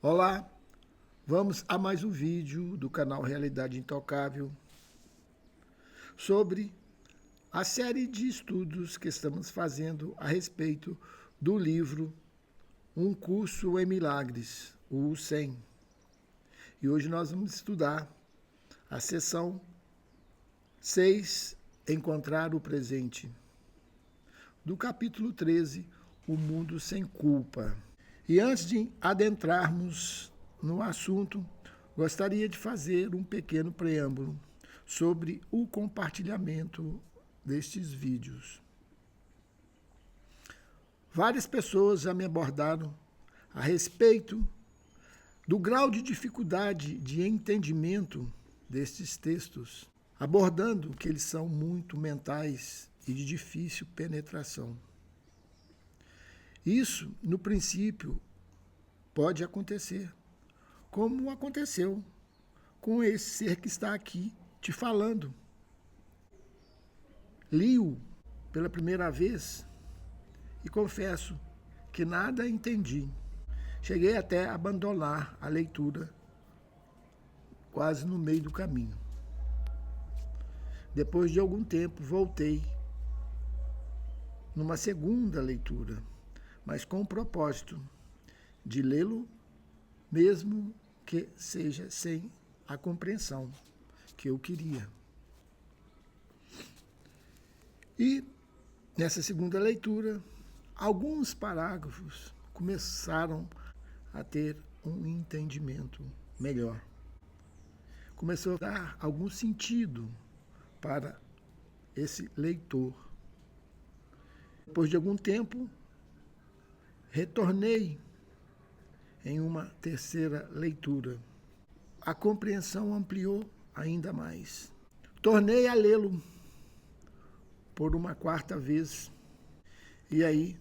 Olá, vamos a mais um vídeo do canal Realidade Intocável sobre a série de estudos que estamos fazendo a respeito do livro Um Curso em Milagres, o 100. E hoje nós vamos estudar a seção 6, Encontrar o Presente, do capítulo 13, O Mundo Sem Culpa. E antes de adentrarmos no assunto, gostaria de fazer um pequeno preâmbulo sobre o compartilhamento destes vídeos. Várias pessoas já me abordaram a respeito do grau de dificuldade de entendimento destes textos, abordando que eles são muito mentais e de difícil penetração. Isso, no princípio, pode acontecer, como aconteceu com esse ser que está aqui te falando. Li-o pela primeira vez e confesso que nada entendi. Cheguei até a abandonar a leitura quase no meio do caminho. Depois de algum tempo, voltei numa segunda leitura, mas com o propósito de lê-lo, mesmo que seja sem a compreensão que eu queria. E, nessa segunda leitura, alguns parágrafos começaram a ter um entendimento melhor. Começou a dar algum sentido para esse leitor. Depois de algum tempo, retornei em uma terceira leitura. A compreensão ampliou ainda mais. Tornei a lê-lo por uma quarta vez. E aí,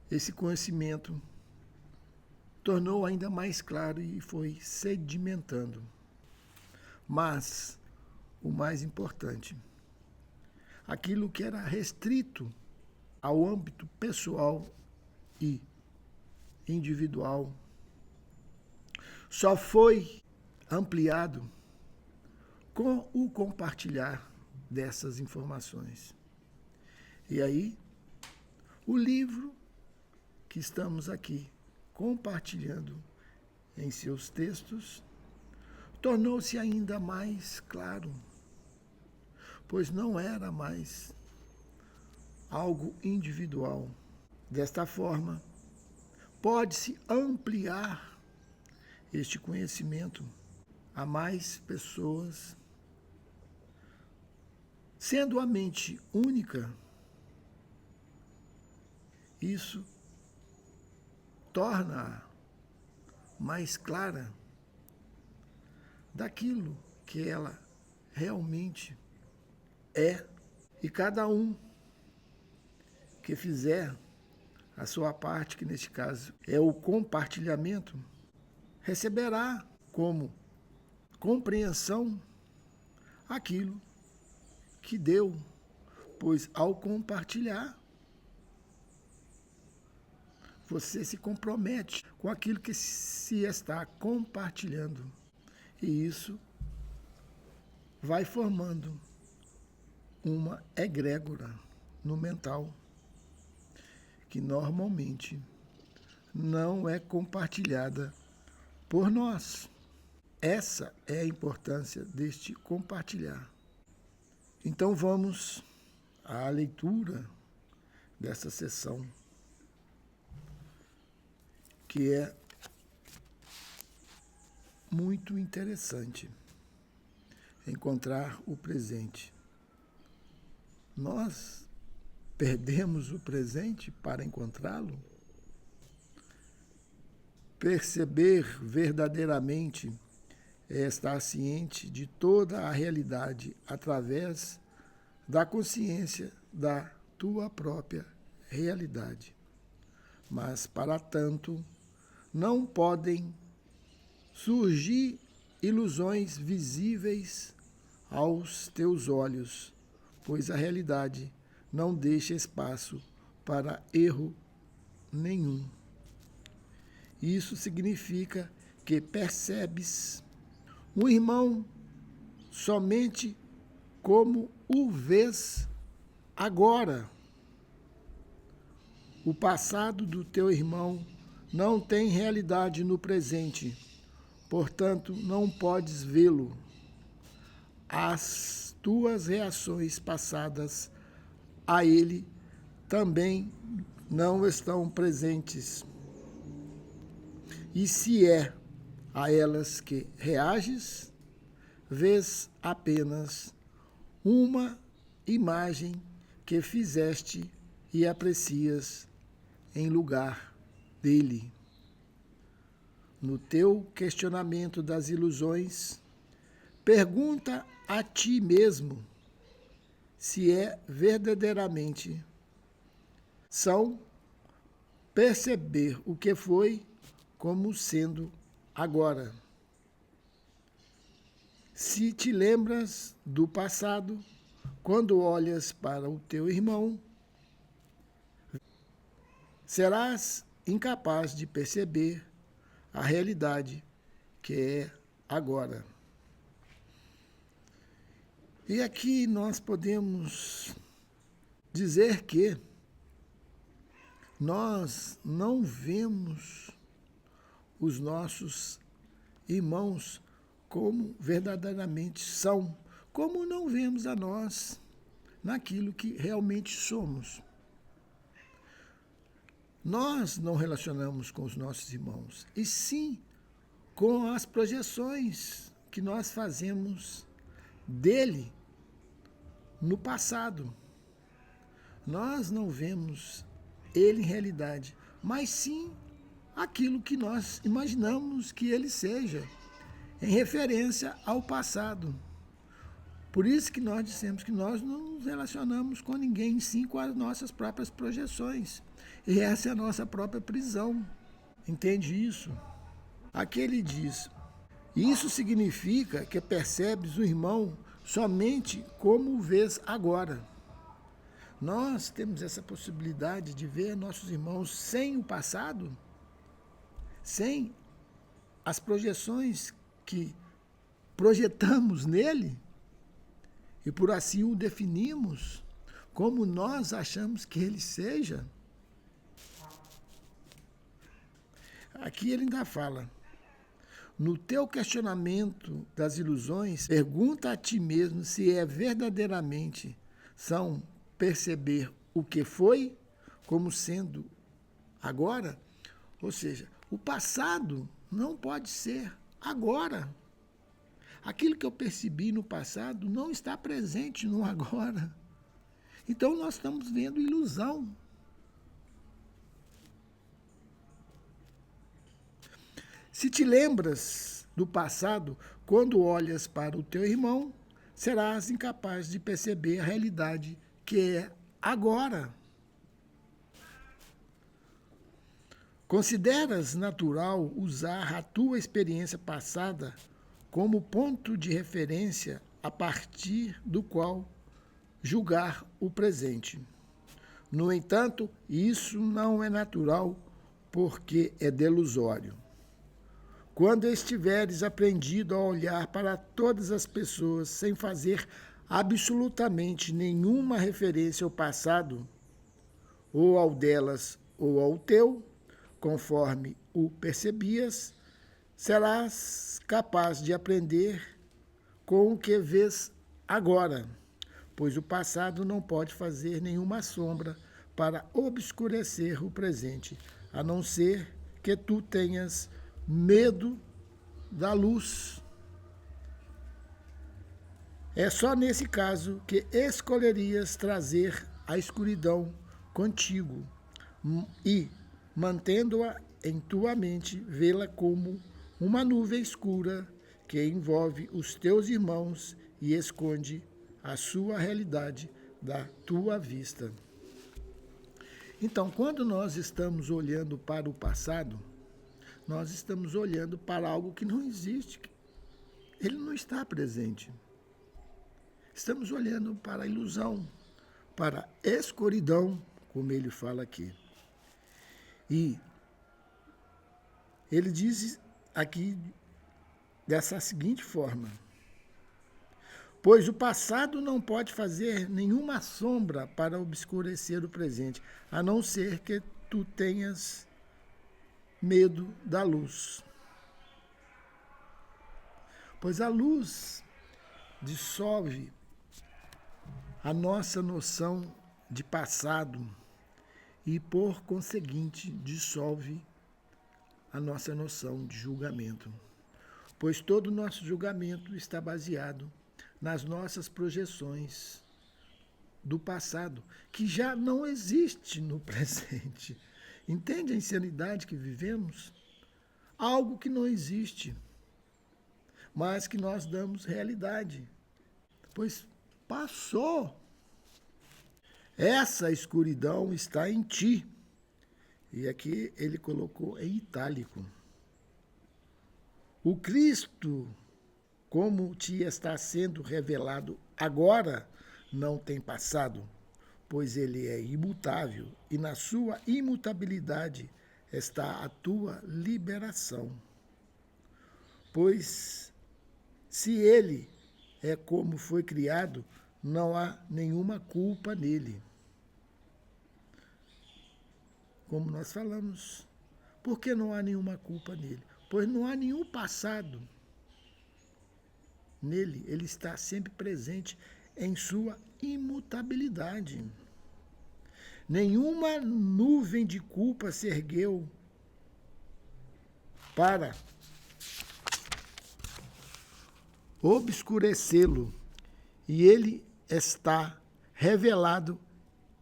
esse conhecimento tornou ainda mais claro e foi sedimentando. Mas, o mais importante, aquilo que era restrito ao âmbito pessoal e individual só foi ampliado com o compartilhar dessas informações. E aí, o livro que estamos aqui compartilhando em seus textos tornou-se ainda mais claro, pois não era mais algo individual. Desta forma, pode-se ampliar este conhecimento a mais pessoas, sendo a mente única. Isso torna mais clara daquilo que ela realmente é. E cada um que fizer a sua parte, que neste caso é o compartilhamento, receberá como compreensão aquilo que deu, pois ao compartilhar, você se compromete com aquilo que se está compartilhando. E isso vai formando uma egrégora no mental, que normalmente não é compartilhada por nós. Essa é a importância deste compartilhar. Então vamos à leitura dessa sessão, que é muito interessante. Encontrar o presente. Nós perdemos o presente para encontrá-lo? Perceber verdadeiramente é estar ciente de toda a realidade através da consciência da tua própria realidade. Mas, para tanto, não podem surgir ilusões visíveis aos teus olhos, pois a realidade não deixa espaço para erro nenhum. Isso significa que percebes um irmão somente como o vês agora. O passado do teu irmão não tem realidade no presente, portanto, não podes vê-lo. As tuas reações passadas a ele também não estão presentes. E se é a elas que reages, vês apenas uma imagem que fizeste e aprecias em lugar dele. No teu questionamento das ilusões, pergunta a ti mesmo se é verdadeiramente são perceber o que foi como sendo agora. Se te lembras do passado, quando olhas para o teu irmão, serás incapaz de perceber a realidade que é agora. E aqui nós podemos dizer que nós não vemos os nossos irmãos como verdadeiramente são, como não vemos a nós naquilo que realmente somos. Nós não relacionamos com os nossos irmãos, e sim com as projeções que nós fazemos dele no passado. Nós não vemos ele em realidade, mas sim aquilo que nós imaginamos que ele seja, em referência ao passado. Por isso que nós dissemos que nós não nos relacionamos com ninguém, sim com as nossas próprias projeções. E essa é a nossa própria prisão. Entende isso? Aqui ele diz, isso significa que percebes o irmão somente como o vês agora. Nós temos essa possibilidade de ver nossos irmãos sem o passado, sem as projeções que projetamos nele, e por assim o definimos como nós achamos que ele seja. Aqui ele ainda fala, no teu questionamento das ilusões, pergunta a ti mesmo se é verdadeiramente são perceber o que foi como sendo agora, ou seja, o passado não pode ser agora. Aquilo que eu percebi no passado não está presente no agora. Então nós estamos vendo ilusão. Se te lembras do passado, quando olhas para o teu irmão, serás incapaz de perceber a realidade que é agora. Consideras natural usar a tua experiência passada como ponto de referência a partir do qual julgar o presente. No entanto, isso não é natural porque é delusório. Quando estiveres aprendido a olhar para todas as pessoas sem fazer absolutamente nenhuma referência ao passado, ou ao delas ou ao teu, conforme o percebias, serás capaz de aprender com o que vês agora, pois o passado não pode fazer nenhuma sombra para obscurecer o presente, a não ser que tu tenhas medo da luz. É só nesse caso que escolherias trazer a escuridão contigo e, mantendo-a em tua mente, vê-la como uma nuvem escura que envolve os teus irmãos e esconde a sua realidade da tua vista. Então, quando nós estamos olhando para o passado, nós estamos olhando para algo que não existe. Ele não está presente. Estamos olhando para a ilusão, para a escuridão, como ele fala aqui. E Ele diz aqui dessa seguinte forma: pois o passado não pode fazer nenhuma sombra para obscurecer o presente, a não ser que tu tenhas medo da luz. Pois a luz dissolve a nossa noção de passado e, por conseguinte, dissolve a nossa noção de julgamento. Pois todo o nosso julgamento está baseado nas nossas projeções do passado, que já não existe no presente. Entende a insanidade que vivemos? Algo que não existe, mas que nós damos realidade. Pois passou. Essa escuridão está em ti. E aqui ele colocou em itálico. O Cristo, como te está sendo revelado agora, não tem passado, pois ele é imutável e na sua imutabilidade está a tua liberação. Pois se ele é como foi criado, não há nenhuma culpa nele. Como nós falamos, por que não há nenhuma culpa nele? Pois não há nenhum passado nele, ele está sempre presente em sua imutabilidade. Nenhuma nuvem de culpa se ergueu para obscurecê-lo, e ele está revelado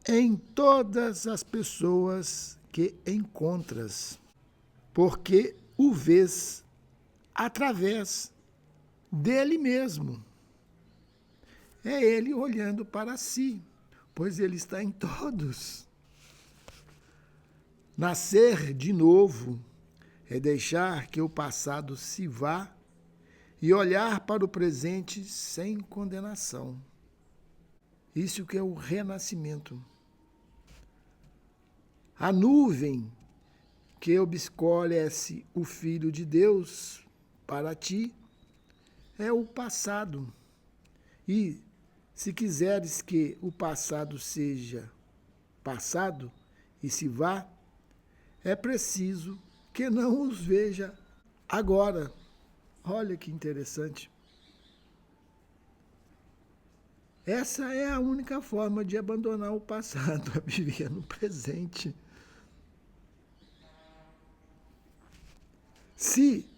em todas as pessoas que encontras, porque o vês através dele mesmo. É ele olhando para si, pois ele está em todos. Nascer de novo é deixar que o passado se vá e olhar para o presente sem condenação. Isso que é o renascimento. A nuvem que obscurece o Filho de Deus para ti é o passado. E, se quiseres que o passado seja passado e se vá, é preciso que não os veja agora. Olha que interessante. Essa é a única forma de abandonar o passado, a viver no presente. Se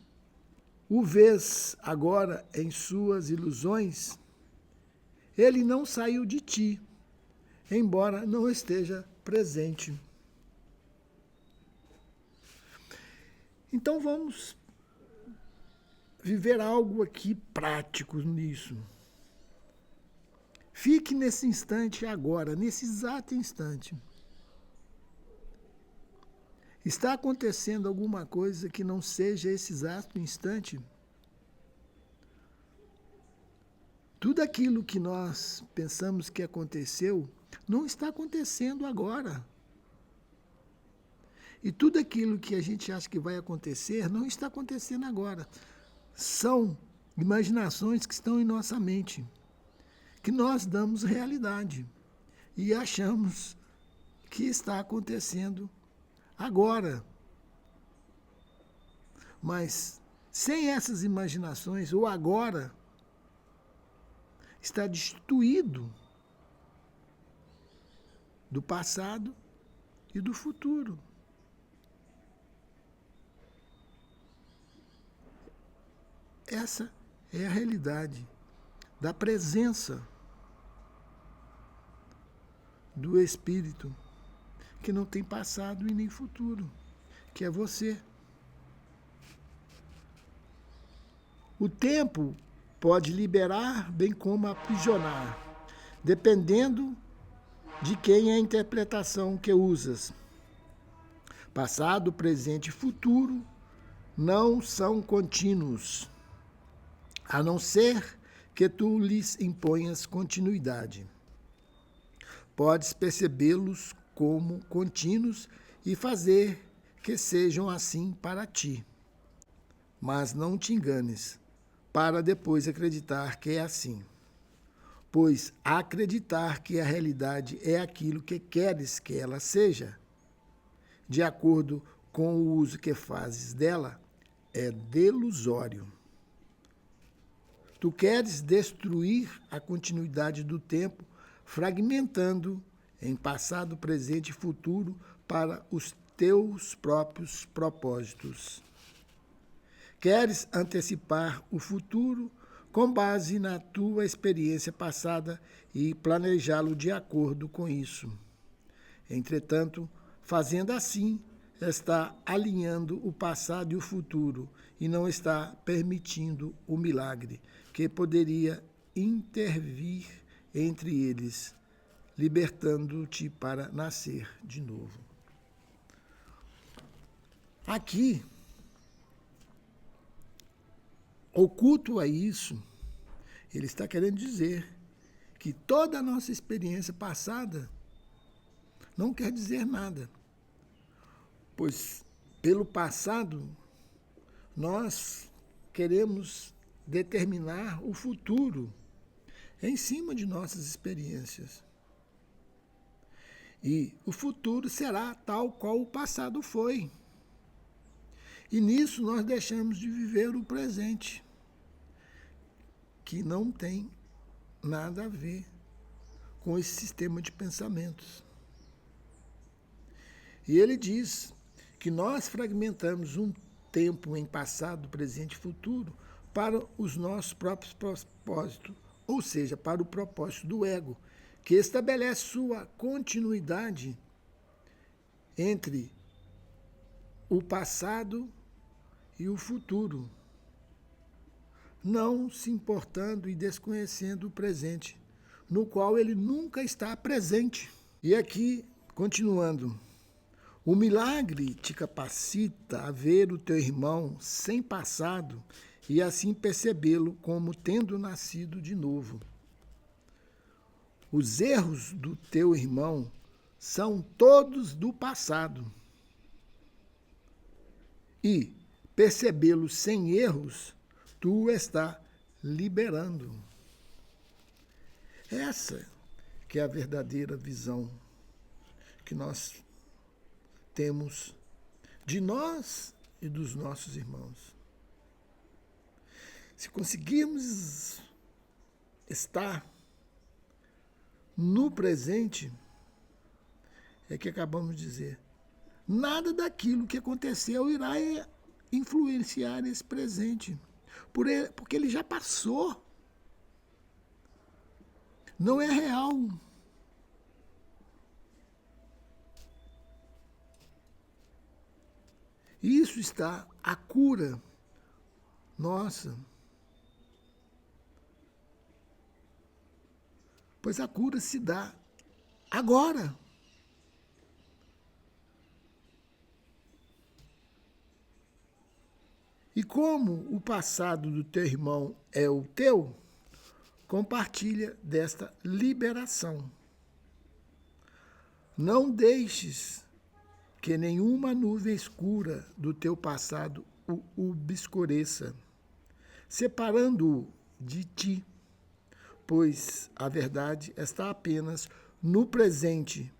o vês agora em suas ilusões, ele não saiu de ti, embora não esteja presente. Então vamos viver algo aqui prático nisso. Fique nesse instante agora, nesse exato instante. Está acontecendo alguma coisa que não seja esse exato instante? Tudo aquilo que nós pensamos que aconteceu não está acontecendo agora. E tudo aquilo que a gente acha que vai acontecer não está acontecendo agora. São imaginações que estão em nossa mente, que nós damos realidade e achamos que está acontecendo agora. Mas sem essas imaginações, o agora está destituído do passado e do futuro. Essa é a realidade da presença do Espírito, que não tem passado e nem futuro, que é você. O tempo pode liberar, bem como aprisionar, dependendo de quem é a interpretação que usas. Passado, presente e futuro não são contínuos, a não ser que tu lhes imponhas continuidade. Podes percebê-los como contínuos e fazer que sejam assim para ti. Mas não te enganes, para depois acreditar que é assim. Pois acreditar que a realidade é aquilo que queres que ela seja, de acordo com o uso que fazes dela, é delusório. Tu queres destruir a continuidade do tempo, fragmentando em passado, presente e futuro para os teus próprios propósitos. Queres antecipar o futuro com base na tua experiência passada e planejá-lo de acordo com isso. Entretanto, fazendo assim, está alinhando o passado e o futuro e não está permitindo o milagre que poderia intervir entre eles, libertando-te para nascer de novo. Aqui, oculto a isso, ele está querendo dizer que toda a nossa experiência passada não quer dizer nada, pois pelo passado nós queremos determinar o futuro em cima de nossas experiências. E o futuro será tal qual o passado foi. E nisso nós deixamos de viver o presente, que não tem nada a ver com esse sistema de pensamentos. E ele diz que nós fragmentamos um tempo em passado, presente e futuro para os nossos próprios propósitos, ou seja, para o propósito do ego, que estabelece sua continuidade entre o passado e o futuro, não se importando e desconhecendo o presente, no qual ele nunca está presente. E aqui, continuando, o milagre te capacita a ver o teu irmão sem passado e assim percebê-lo como tendo nascido de novo. Os erros do teu irmão são todos do passado. E percebê-lo sem erros, tu está liberando. Essa que é a verdadeira visão que nós temos de nós e dos nossos irmãos. Se conseguirmos estar no presente, é que acabamos de dizer, nada daquilo que aconteceu irá influenciar esse presente, porque ele já passou. Não é real. Isso está a cura nossa. Pois a cura se dá agora. E como o passado do teu irmão é o teu, compartilha desta liberação. Não deixes que nenhuma nuvem escura do teu passado o obscureça, separando-o de ti, pois a verdade está apenas no presente,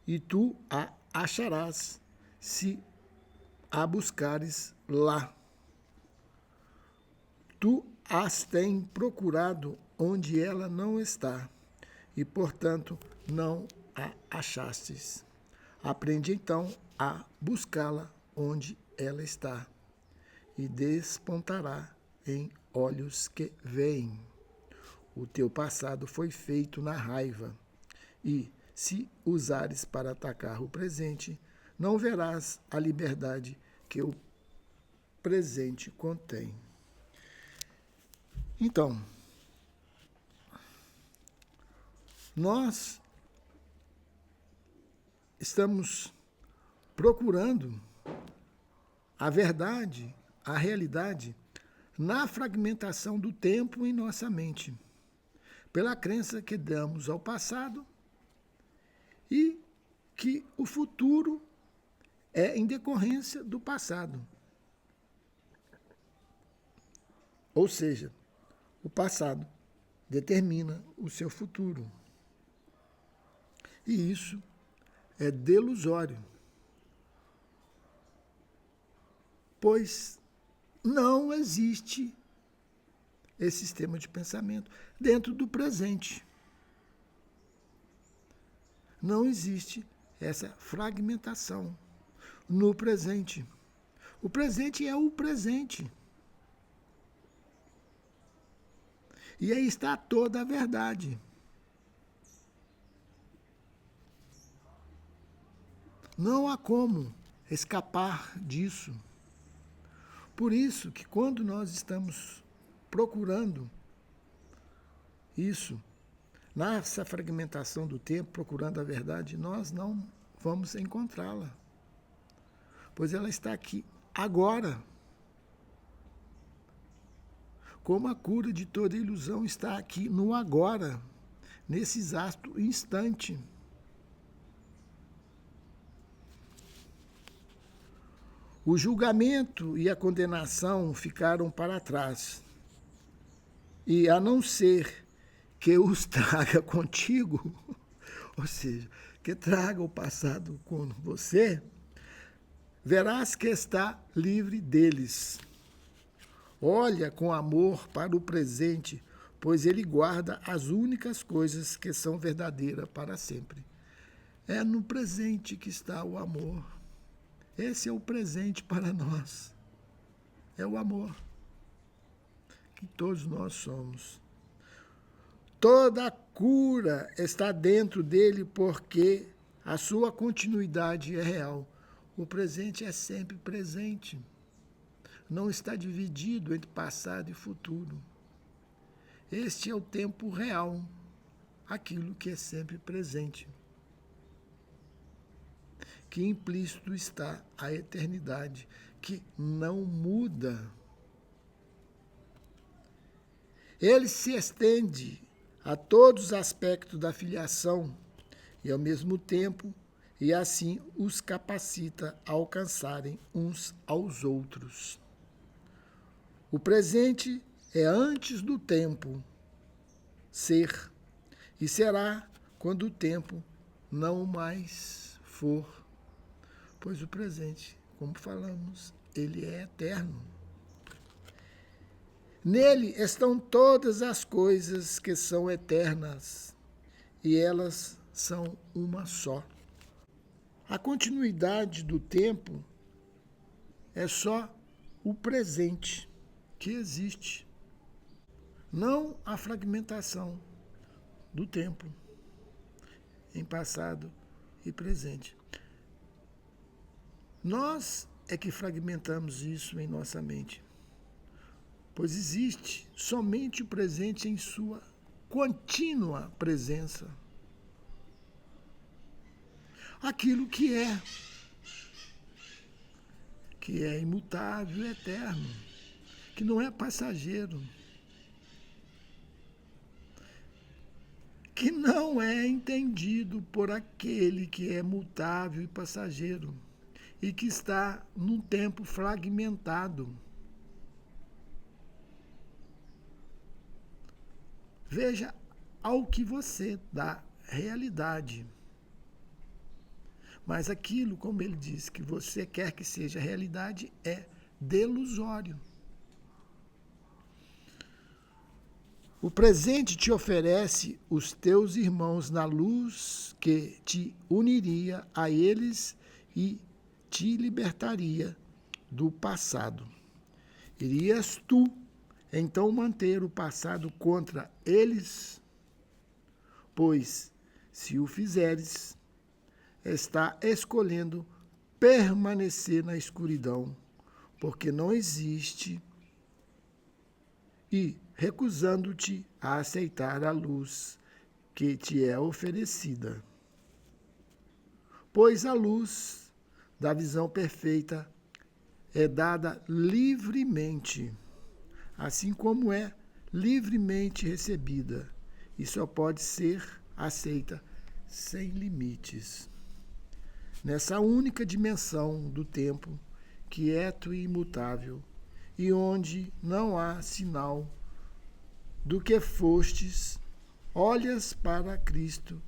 e tu a acharás se a buscares lá. Tu as tens procurado onde ela não está, e, portanto, não a achastes. Aprende, então, a buscá-la onde ela está, e despontará em olhos que veem. O teu passado foi feito na raiva, e, se usares para atacar o presente, não verás a liberdade que o presente contém. Então, nós estamos procurando a verdade, a realidade, na fragmentação do tempo em nossa mente, pela crença que damos ao passado e que o futuro é em decorrência do passado. Ou seja, o passado determina o seu futuro. E isso é delusório, pois não existe esse sistema de pensamento dentro do presente. Não existe essa fragmentação no presente. O presente é o presente. E aí está toda a verdade. Não há como escapar disso. Por isso que quando nós estamos procurando isso, nessa fragmentação do tempo, procurando a verdade, nós não vamos encontrá-la. Pois ela está aqui agora. Como a cura de toda ilusão está aqui no agora, nesse exato instante. O julgamento e a condenação ficaram para trás. E a não ser que os traga contigo, ou seja, que traga o passado com você, verás que está livre deles. Olha com amor para o presente, pois ele guarda as únicas coisas que são verdadeiras para sempre. É no presente que está o amor. Esse é o presente para nós. É o amor que todos nós somos. Toda a cura está dentro dele porque a sua continuidade é real. O presente é sempre presente. Não está dividido entre passado e futuro. Este é o tempo real, aquilo que é sempre presente. Que implícito está a eternidade, que não muda. Ele se estende a todos os aspectos da filiação e, ao mesmo tempo, e assim os capacita a alcançarem uns aos outros. O presente é antes do tempo ser e será quando o tempo não mais for. Pois o presente, como falamos, ele é eterno. Nele estão todas as coisas que são eternas, e elas são uma só. A continuidade do tempo é só o presente que existe, não a fragmentação do tempo em passado e presente. Nós é que fragmentamos isso em nossa mente, pois existe somente o presente em sua contínua presença. Aquilo que é imutável, eterno, que não é passageiro, que não é entendido por aquele que é mutável e passageiro, e que está num tempo fragmentado. Veja ao que você dá realidade. Mas aquilo, como ele diz, que você quer que seja realidade, é delusório. O presente te oferece os teus irmãos na luz que te uniria a eles e te libertaria do passado. Irias tu, então, manter o passado contra eles? Pois, se o fizeres, está escolhendo permanecer na escuridão, porque não existe, e recusando-te a aceitar a luz que te é oferecida. Pois a luz da visão perfeita é dada livremente, assim como é livremente recebida, e só pode ser aceita sem limites. Nessa única dimensão do tempo, quieto e imutável, e onde não há sinal do que fostes, olhas para Cristo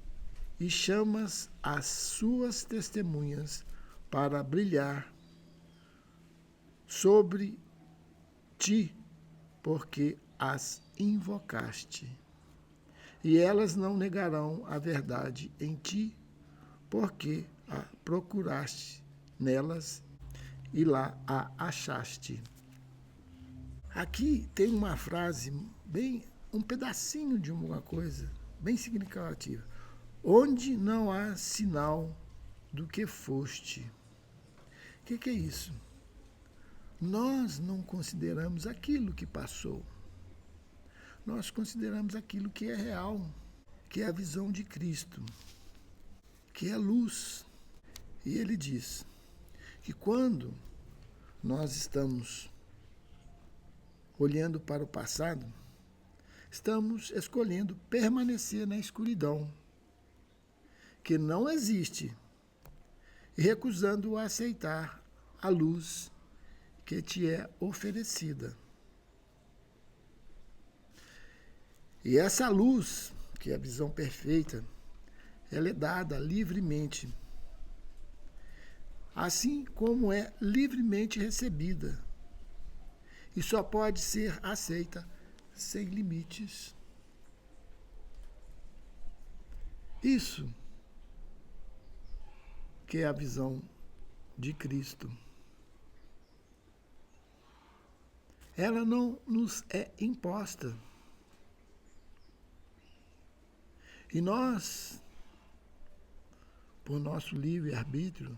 e chamas as suas testemunhas para brilhar sobre ti, porque as invocaste. E elas não negarão a verdade em ti, porque a procuraste nelas e lá a achaste. Aqui tem uma frase, um pedacinho de uma coisa bem significativa. Onde não há sinal do que foste. O que é isso? Nós não consideramos aquilo que passou. Nós consideramos aquilo que é real, que é a visão de Cristo, que é luz. E ele diz que quando nós estamos olhando para o passado, estamos escolhendo permanecer na escuridão, que não existe, e recusando aceitar a luz que te é oferecida. E essa luz, que é a visão perfeita, ela é dada livremente, assim como é livremente recebida, e só pode ser aceita sem limites. Isso que é a visão de Cristo. Ela não nos é imposta. E nós, por nosso livre-arbítrio,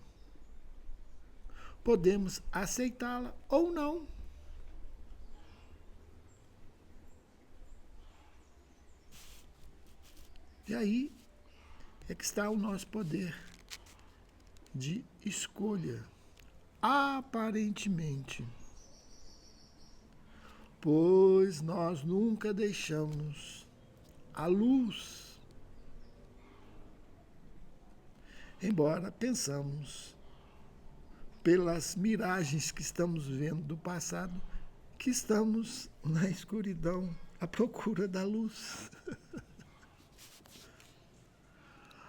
podemos aceitá-la ou não. E aí é que está o nosso poder de escolha, aparentemente. Pois nós nunca deixamos a luz, embora pensamos, pelas miragens que estamos vendo do passado, que estamos na escuridão, à procura da luz.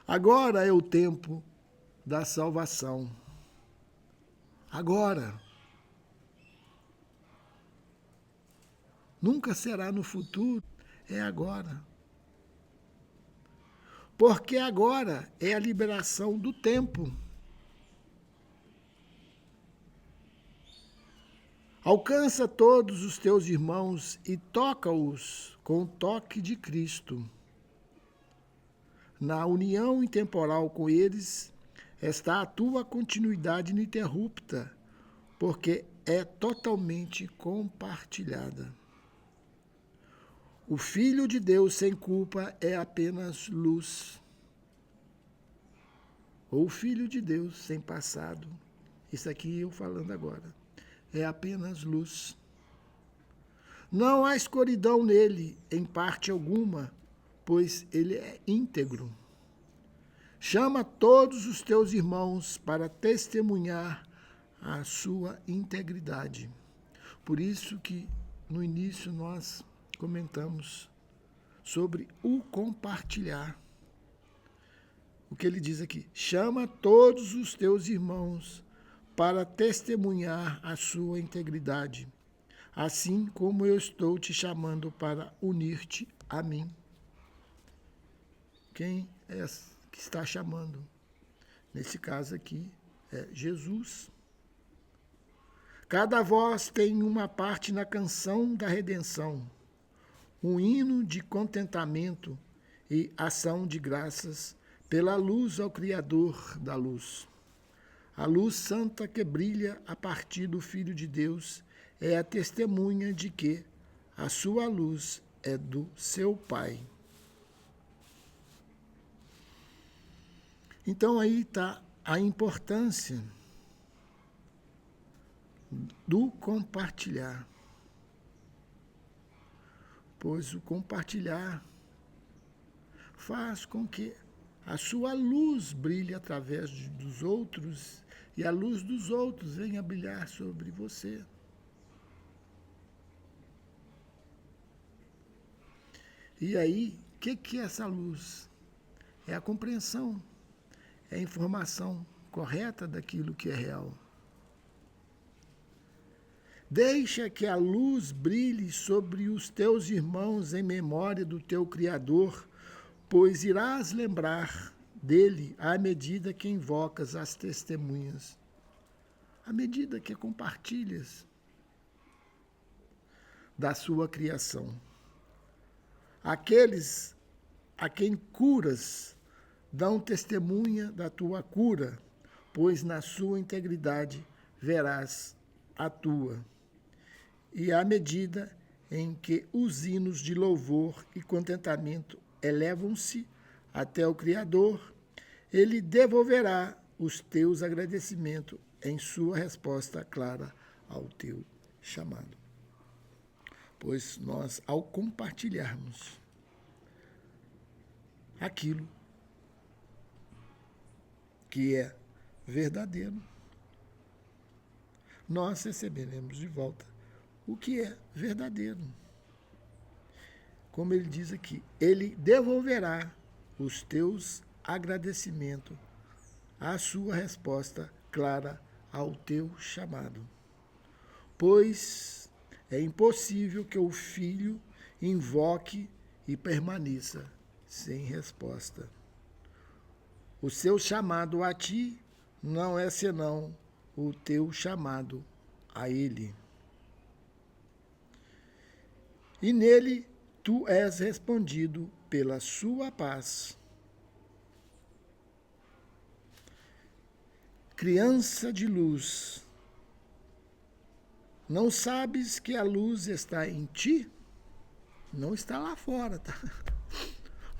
Agora é o tempo da salvação. Agora. Nunca será no futuro, é agora. Porque agora é a liberação do tempo. Alcança todos os teus irmãos e toca-os com o toque de Cristo. Na união intemporal com eles está a tua continuidade ininterrupta, porque é totalmente compartilhada. O Filho de Deus sem culpa é apenas luz. Ou o Filho de Deus sem passado, isso aqui eu falando agora, é apenas luz. Não há escuridão nele, em parte alguma, pois ele é íntegro. Chama todos os teus irmãos para testemunhar a sua integridade. Por isso que no início nós comentamos sobre o compartilhar. O que ele diz aqui? Chama todos os teus irmãos para testemunhar a sua integridade, assim como eu estou te chamando para unir-te a mim. Quem é que está chamando? Nesse caso aqui é Jesus. Cada voz tem uma parte na canção da redenção, um hino de contentamento e ação de graças pela luz ao Criador da luz. A luz santa que brilha a partir do Filho de Deus é a testemunha de que a sua luz é do seu Pai. Então aí está a importância do compartilhar. Pois o compartilhar faz com que a sua luz brilhe através dos outros e a luz dos outros venha brilhar sobre você. E aí, o que é essa luz? É a compreensão, é a informação correta daquilo que é real. Deixa que a luz brilhe sobre os teus irmãos em memória do teu Criador, pois irás lembrar dele à medida que invocas as testemunhas, à medida que compartilhas da sua criação. Aqueles a quem curas dão testemunha da tua cura, pois na sua integridade verás a tua. E à medida em que os hinos de louvor e contentamento elevam-se até o Criador, ele devolverá os teus agradecimentos em sua resposta clara ao teu chamado. Pois nós, ao compartilharmos aquilo que é verdadeiro, nós receberemos de volta o que é verdadeiro. Como ele diz aqui, ele devolverá os teus agradecimentos à sua resposta clara ao teu chamado. Pois é impossível que o filho invoque e permaneça sem resposta. O seu chamado a ti não é senão o teu chamado a ele. E nele tu és respondido pela sua paz. Criança de luz, não sabes que a luz está em ti? Não está lá fora, tá?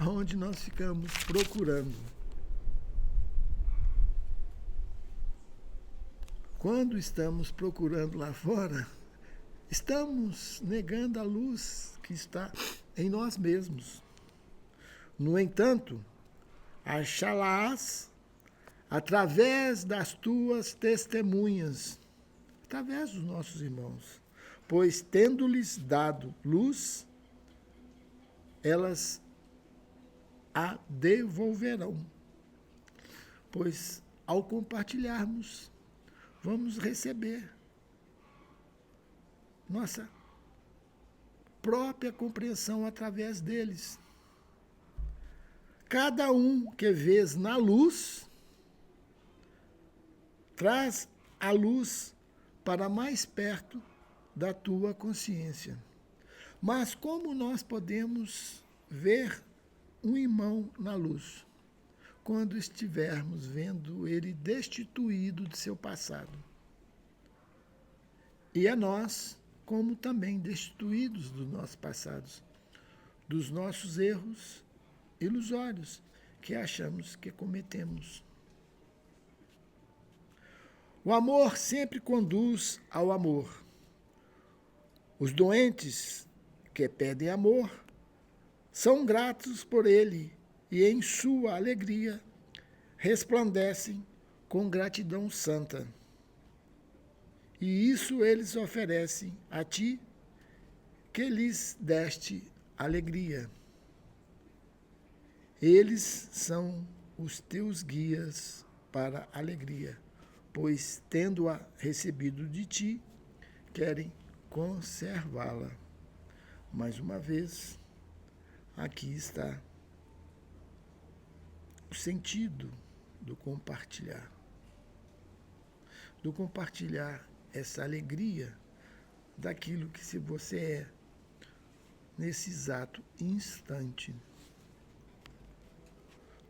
Onde nós ficamos procurando. Quando estamos procurando lá fora, estamos negando a luz que está em nós mesmos. No entanto, achá-la-ás através das tuas testemunhas, através dos nossos irmãos, pois tendo-lhes dado luz, elas a devolverão. Pois ao compartilharmos, vamos receber nossa própria compreensão através deles. Cada um que vês na luz, traz a luz para mais perto da tua consciência. Mas como nós podemos ver um irmão na luz? Quando estivermos vendo ele destituído de seu passado. E a nós, como também destituídos dos nossos passados, dos nossos erros ilusórios que achamos que cometemos. O amor sempre conduz ao amor. Os doentes que pedem amor são gratos por ele e em sua alegria resplandecem com gratidão santa. E isso eles oferecem a ti, que lhes deste alegria. Eles são os teus guias para a alegria, pois, tendo-a recebido de ti, querem conservá-la. Mais uma vez, aqui está o sentido do compartilhar. Do compartilhar essa alegria daquilo que se você é nesse exato instante.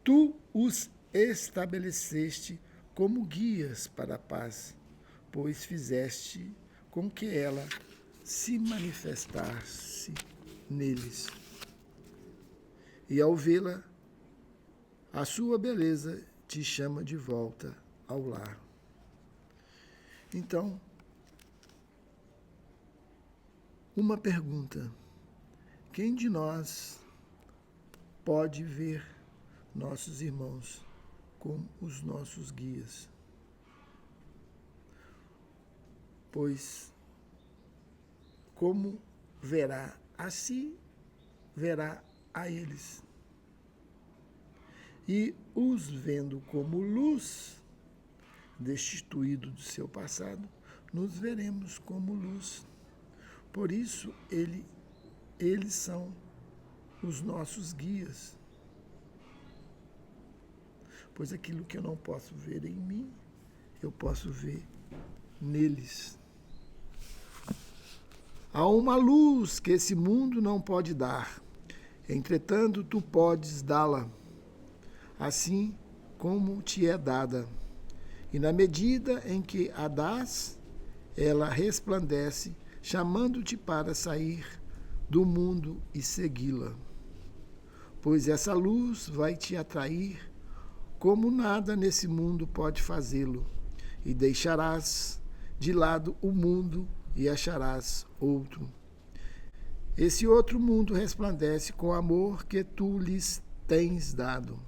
Tu os estabeleceste como guias para a paz, pois fizeste com que ela se manifestasse neles. E ao vê-la, a sua beleza te chama de volta ao lar. Então, uma pergunta: quem de nós pode ver nossos irmãos como os nossos guias? Pois, como verá a si, verá a eles. E os vendo como luz, destituído do seu passado, nos veremos como luz. Por isso, eles são os nossos guias. Pois aquilo que eu não posso ver em mim, eu posso ver neles. Há uma luz que esse mundo não pode dar, entretanto tu podes dá-la, assim como te é dada. E na medida em que a dás, ela resplandece, chamando-te para sair do mundo e segui-la. Pois essa luz vai te atrair como nada nesse mundo pode fazê-lo, e deixarás de lado o mundo e acharás outro. Esse outro mundo resplandece com o amor que tu lhes tens dado.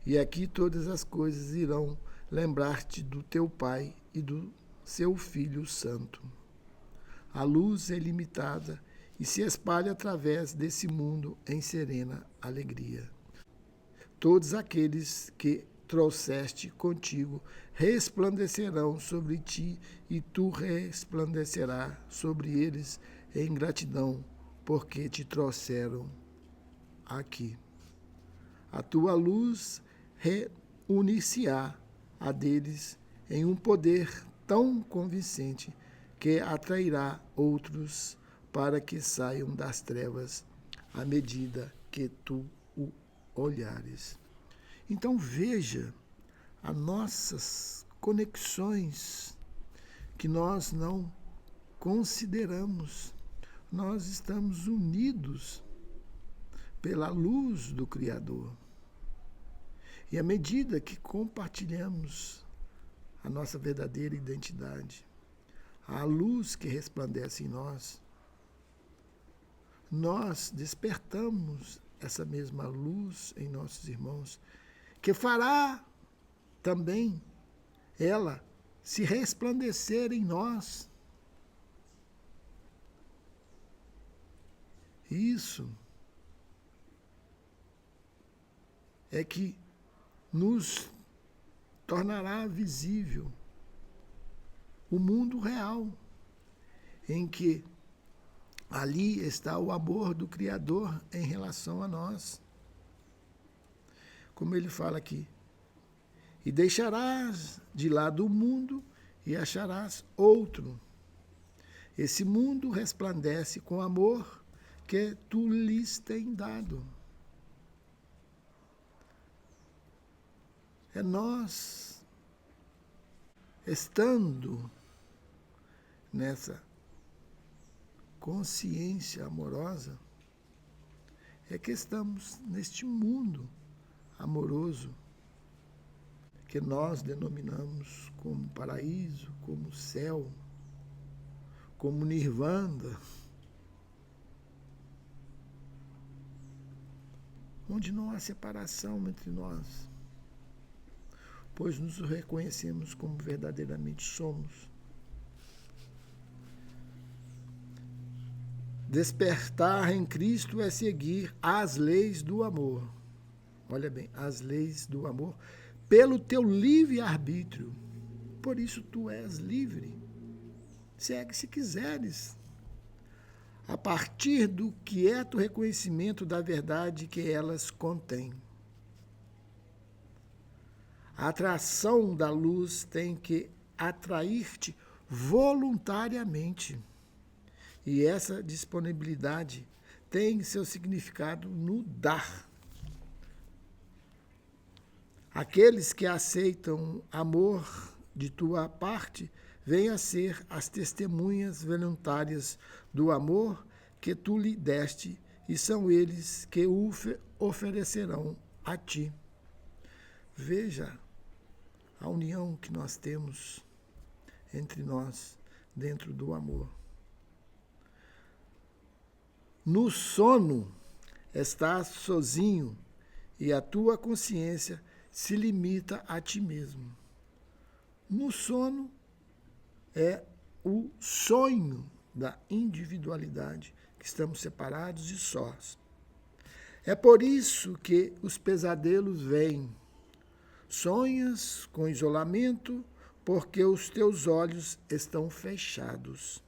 E aqui todas as coisas irão lembrar-te do teu Pai e do seu Filho Santo. A luz é ilimitada e se espalha através desse mundo em serena alegria. Todos aqueles que trouxeste contigo resplandecerão sobre ti, e tu resplandecerás sobre eles em gratidão, porque te trouxeram aqui. A tua luz reunir-se-á a deles em um poder tão convincente que atrairá outros para que saiam das trevas à medida que tu o olhares. Então veja as nossas conexões que nós não consideramos. Nós estamos unidos pela luz do Criador. E à medida que compartilhamos a nossa verdadeira identidade, a luz que resplandece em nós, nós despertamos essa mesma luz em nossos irmãos, que fará também ela se resplandecer em nós. Isso é que nos tornará visível o mundo real, em que ali está o amor do Criador em relação a nós. Como ele fala aqui, e deixarás de lado o mundo e acharás outro. Esse mundo resplandece com o amor que tu lhes tens dado. É nós, estando nessa consciência amorosa, é que estamos neste mundo amoroso, que nós denominamos como paraíso, como céu, como nirvana, onde não há separação entre nós, pois nos reconhecemos como verdadeiramente somos. Despertar em Cristo é seguir as leis do amor. Olha bem, as leis do amor, pelo teu livre-arbítrio. Por isso tu és livre. Segue se quiseres. A partir do quieto reconhecimento da verdade que elas contêm. A atração da luz tem que atrair-te voluntariamente. E essa disponibilidade tem seu significado no dar. Aqueles que aceitam amor de tua parte vêm a ser as testemunhas voluntárias do amor que tu lhe deste, e são eles que o oferecerão a ti. Veja a união que nós temos entre nós dentro do amor. No sono estás sozinho e a tua consciência se limita a ti mesmo. No sono é o sonho da individualidade, que estamos separados e sós. É por isso que os pesadelos vêm. Sonhas com isolamento, porque os teus olhos estão fechados.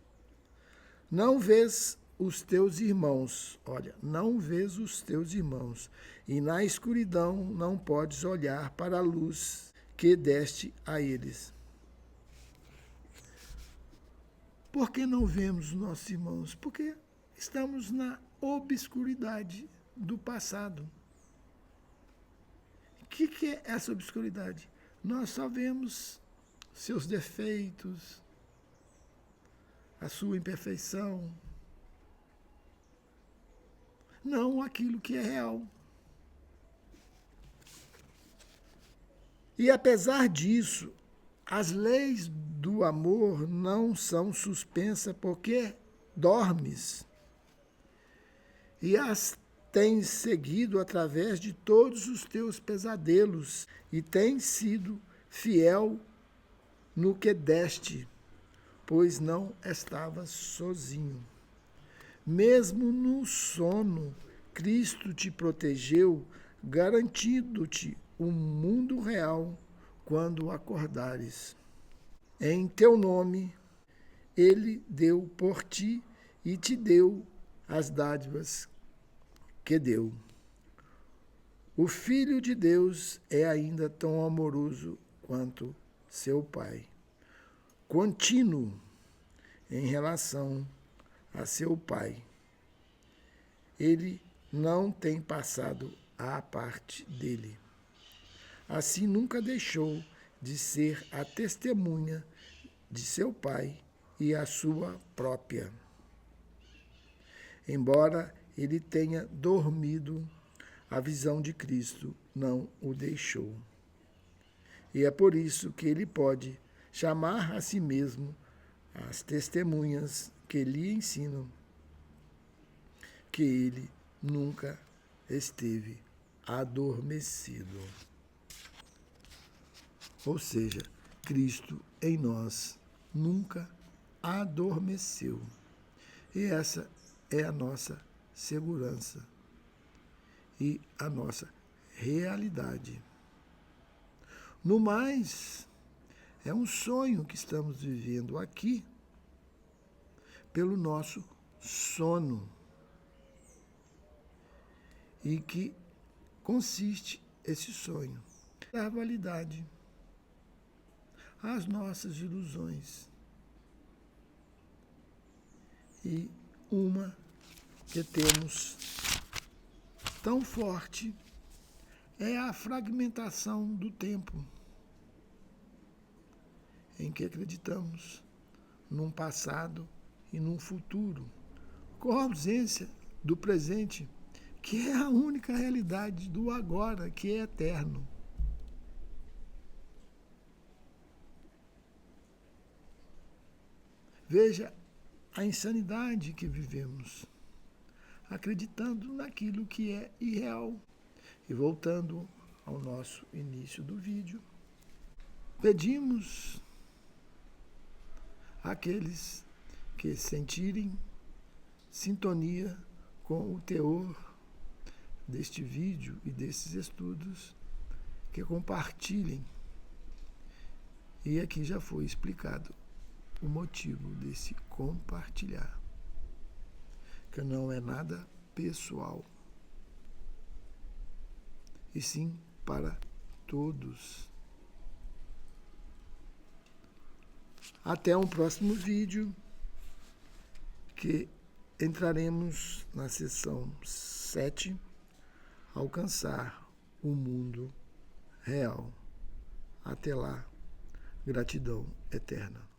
Não vês os teus irmãos, olha, não vês os teus irmãos, e na escuridão não podes olhar para a luz que deste a eles. Por que não vemos os nossos irmãos? Porque estamos na obscuridade do passado. O que é essa obscuridade? Nós só vemos seus defeitos, a sua imperfeição, não aquilo que é real. E apesar disso, as leis do amor não são suspensas porque dormes. E as tens seguido através de todos os teus pesadelos e tens sido fiel no que deste, pois não estavas sozinho. Mesmo no sono, Cristo te protegeu, garantindo-te um mundo real quando acordares. Em teu nome, Ele deu por ti e te deu as dádivas que deu. O Filho de Deus é ainda tão amoroso quanto seu Pai, contínuo em relação a seu Pai. Ele não tem passado à parte dele. Assim nunca deixou de ser a testemunha de seu Pai e a sua própria. Embora ele tenha dormido, a visão de Cristo não o deixou. E é por isso que ele pode chamar a si mesmo as testemunhas que lhe ensinam que ele nunca esteve adormecido. Ou seja, Cristo em nós nunca adormeceu. E essa é a nossa segurança e a nossa realidade. No mais, é um sonho que estamos vivendo aqui pelo nosso sono. E que consiste esse sonho? Dar validade às nossas ilusões. E uma que temos tão forte é a fragmentação do tempo, em que acreditamos num passado e num futuro, com a ausência do presente, que é a única realidade do agora, que é eterno. Veja a insanidade que vivemos, acreditando naquilo que é irreal. E voltando ao nosso início do vídeo, pedimos àqueles que sentirem sintonia com o teor deste vídeo e desses estudos, que compartilhem. E aqui já foi explicado o motivo desse compartilhar, que não é nada pessoal, e sim para todos. Até um próximo vídeo, que entraremos na sessão 7, alcançar o mundo real. Até lá, gratidão eterna.